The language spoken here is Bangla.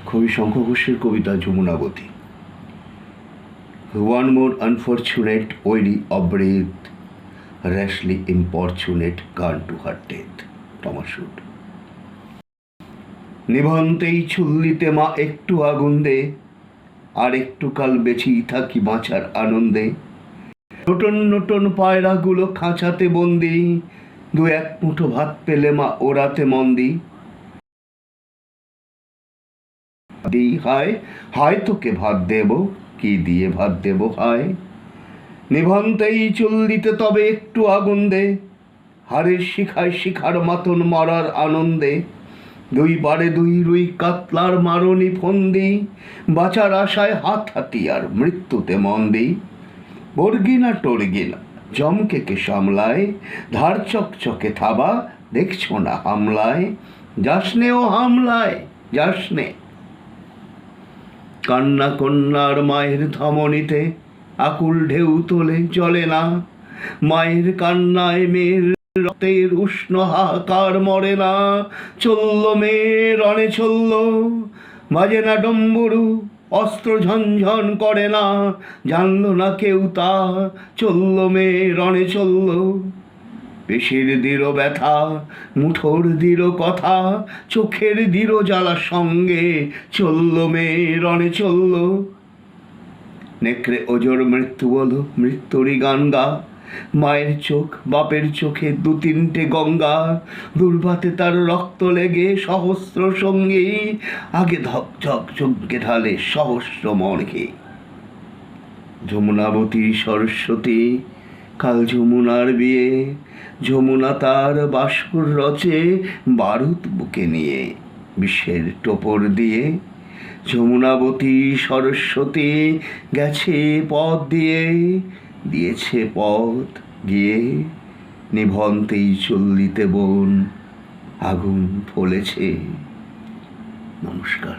কবি শঙ্খ ঘোষের কবিতা Jamunabati. One more unfortunate, weary of breath, rashly importunate, gone to her death. Thomas শুট। নিভন্তেই চুল্লিতে মা একটু আগুন দে, আর একটু কাল বেঁচেই থাকি বাঁচার আনন্দে। নটন নটন পায়রাগুলো খাঁচাতে বন্দি, দু এক মুঠো ভাত পেলে মা ওরাতে মন্দি। হায় হায় তোকে ভাত দেব, কি দিয়ে ভাত দেব হায়। নিভন্তেই চুল্লিতে তবে একটু আগুন দে, হাড়ের শিখায় শিখার মাতন মারার আনন্দে। দুই বারে দুই রুই কাতলার মারণি ফন্দি, বাঁচার আশায় হাত হাতিয়ার মৃত্যুতে মন দিই। বর্গিনা টর্গিনা জমকেকে সামলায়, ধার চকচকে থাবা দেখছো না হামলায়। যাসনে ও হামলায় যাসনে। কান্না কন্যার মায়ের ধমনীতে আকুল ঢেউ তোলে চলে না, মায়ের কান্নায় মেয়ের রক্তের উষ্ণ হাহাকার মরে না। চলল মেয়ে রণে চলল, বাজে না ডম্বুরু, অস্ত্র ঝনঝন করে না, জানলো না কেউ তা। চলল মেয়ে রণে চলল, পেশির দৃঢ় ব্যথা, মুঠোর দৃঢ় কথা, চোখের দৃঢ় জ্বালা সঙ্গে চলল মেয়ে রণে চলল। নেকড়ে ওজোর মৃত্যু বলো মৃত্যুরই গান গা, মায়ের চোখ বাপের চোখে দু তিনটে গঙ্গা। দুর্বাতে তার রক্ত লেগে সহস্র সঙ্গী, আগে ধক ঝক যজ্ঞে ঢালে সহস্র মর্গে। যমুনাবতী সরস্বতী কাল যমুনার বিয়ে, যমুনা তার বাসর রচে বারুদ বুকে নিয়ে বিশ্বের টোপর দিয়ে। যমুনাবতী সরস্বতী গেছে পথ দিয়ে, দিয়েছে পথ গিয়ে। নিভন্তেই চল্লিতে বোন আগুন ফলেছে। নমস্কার।